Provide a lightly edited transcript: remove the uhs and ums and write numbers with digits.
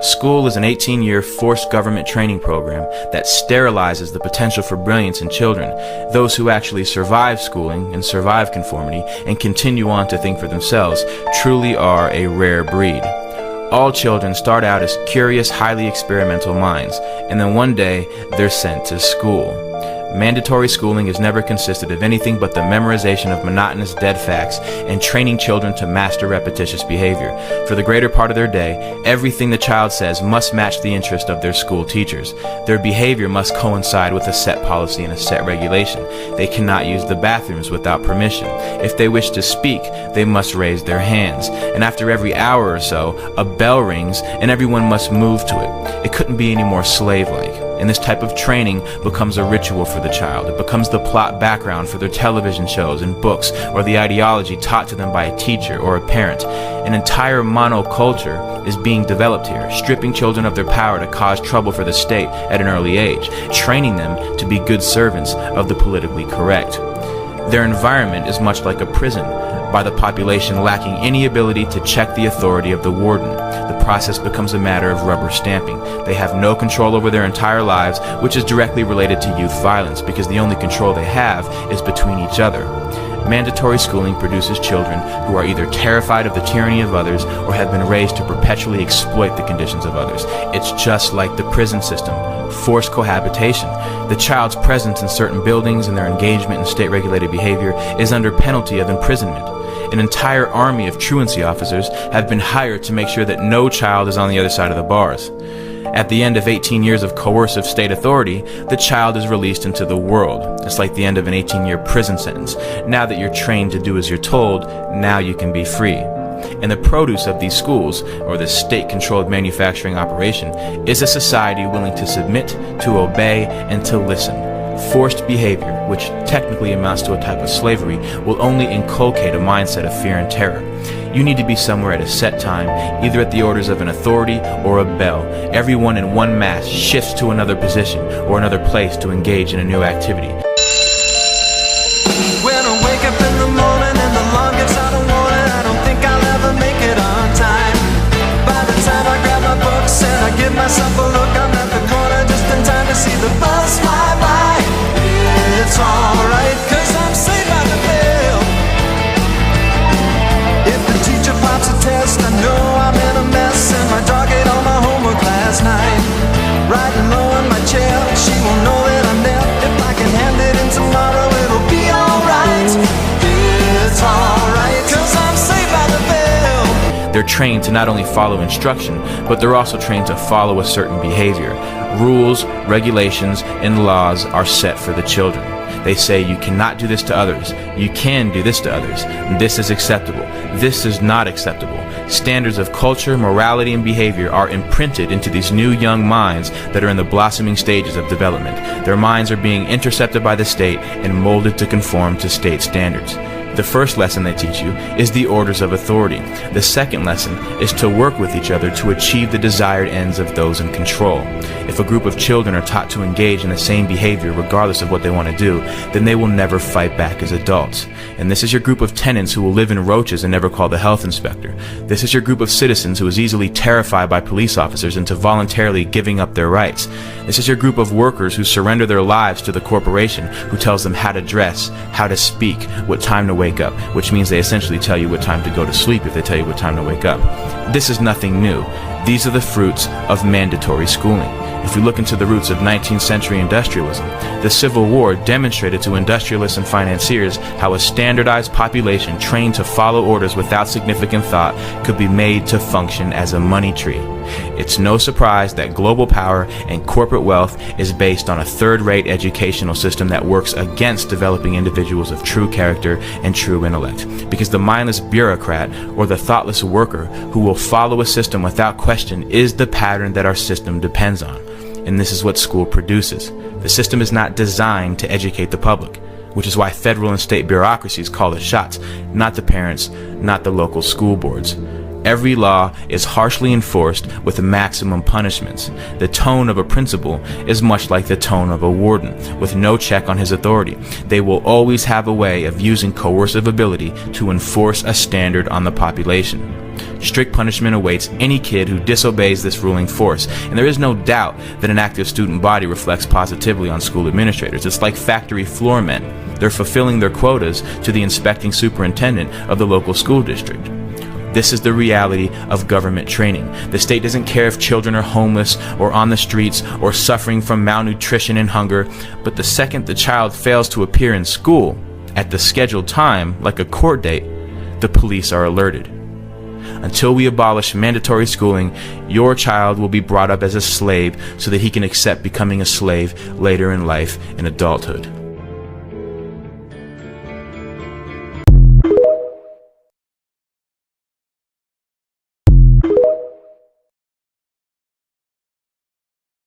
School is an 18-year forced government training program that sterilizes the potential for brilliance in children. Those who actually survive schooling and survive conformity and continue on to think for themselves truly are a rare breed. All children start out as curious, highly experimental minds, and then one day they're sent to school. Mandatory schooling has never consisted of anything but the memorization of monotonous dead facts and training children to master repetitious behavior. For the greater part of their day, everything the child says must match the interest of their school teachers. Their behavior must coincide with a set policy and a set regulation. They cannot use the bathrooms without permission. If they wish to speak, they must raise their hands. And after every hour or so, a bell rings and everyone must move to it. It couldn't be any more slave-like. And this type of training becomes a ritual for the child. It becomes the plot background for their television shows and books, or the ideology taught to them by a teacher or a parent. An entire monoculture is being developed here, stripping children of their power to cause trouble for the state at an early age, training them to be good servants of the politically correct. Their environment is much like a prison, by the population lacking any ability to check the authority of the warden. The process becomes a matter of rubber stamping. They have no control over their entire lives, which is directly related to youth violence, because the only control they have is between each other. Mandatory schooling produces children who are either terrified of the tyranny of others or have been raised to perpetually exploit the conditions of others. It's just like the prison system, forced cohabitation. The child's presence in certain buildings and their engagement in state-regulated behavior is under penalty of imprisonment. An entire army of truancy officers have been hired to make sure that no child is on the other side of the bars. At the end of 18 years of coercive state authority, the child is released into the world. It's like the end of an 18-year prison sentence. Now that you're trained to do as you're told, now you can be free. And the produce of these schools, or this state-controlled manufacturing operation, is a society willing to submit, to obey, and to listen. Forced behavior, which technically amounts to a type of slavery, will only inculcate a mindset of fear and terror. You need to be somewhere at a set time, either at the orders of an authority or a bell. Everyone in one mass shifts to another position or another place to engage in a new activity. When I wake up in the morning and the alarm gets out of warning, I don't think I'll ever make it on time. By the time I grab my books and I give myself a look, I'm at the corner just in time to see the bus fly by. It's alright, 'cause I'm saved by the bell. If the teacher pops a test, I know I'm in a mess, and my dog ate all my homework last night. Riding low in my chair, she won't know that I'm there. If I can hand it in tomorrow, it'll be alright. It's alright, 'cause I'm saved by the bell. They're trained to not only follow instruction, but they're also trained to follow a certain behavior. Rules, regulations, and laws are set for the children. They say you cannot do this to others, you can do this to others, this is acceptable, this is not acceptable. Standards of culture, morality, and behavior are imprinted into these new young minds that are in the blossoming stages of development. Their minds are being intercepted by the state and molded to conform to state standards. The first lesson they teach you is the orders of authority. The second lesson is to work with each other to achieve the desired ends of those in control. If a group of children are taught to engage in the same behavior regardless of what they want to do, then they will never fight back as adults. And this is your group of tenants who will live in roaches and never call the health inspector. This is your group of citizens who is easily terrified by police officers into voluntarily giving up their rights. This is your group of workers who surrender their lives to the corporation who tells them how to dress, how to speak, what time to wake up, which means they essentially tell you what time to go to sleep if they tell you what time to wake up. This is nothing new. These are the fruits of mandatory schooling. If we look into the roots of 19th century industrialism, the Civil War demonstrated to industrialists and financiers how a standardized population trained to follow orders without significant thought could be made to function as a money tree. It's no surprise that global power and corporate wealth is based on a third-rate educational system that works against developing individuals of true character and true intellect. Because the mindless bureaucrat or the thoughtless worker who will follow a system without question is the pattern that our system depends on. And this is what school produces. The system is not designed to educate the public, which is why federal and state bureaucracies call the shots, not the parents, not the local school boards. Every law is harshly enforced with maximum punishments. The tone of a principal is much like the tone of a warden, with no check on his authority. They will always have a way of using coercive ability to enforce a standard on the population. Strict punishment awaits any kid who disobeys this ruling force, and there is no doubt that an active student body reflects positively on school administrators. It's like factory floor men. They're fulfilling their quotas to the inspecting superintendent of the local school district. This is the reality of government training. The state doesn't care if children are homeless or on the streets or suffering from malnutrition and hunger, but the second the child fails to appear in school at the scheduled time, like a court date, the police are alerted. Until we abolish mandatory schooling, your child will be brought up as a slave so that he can accept becoming a slave later in life in adulthood.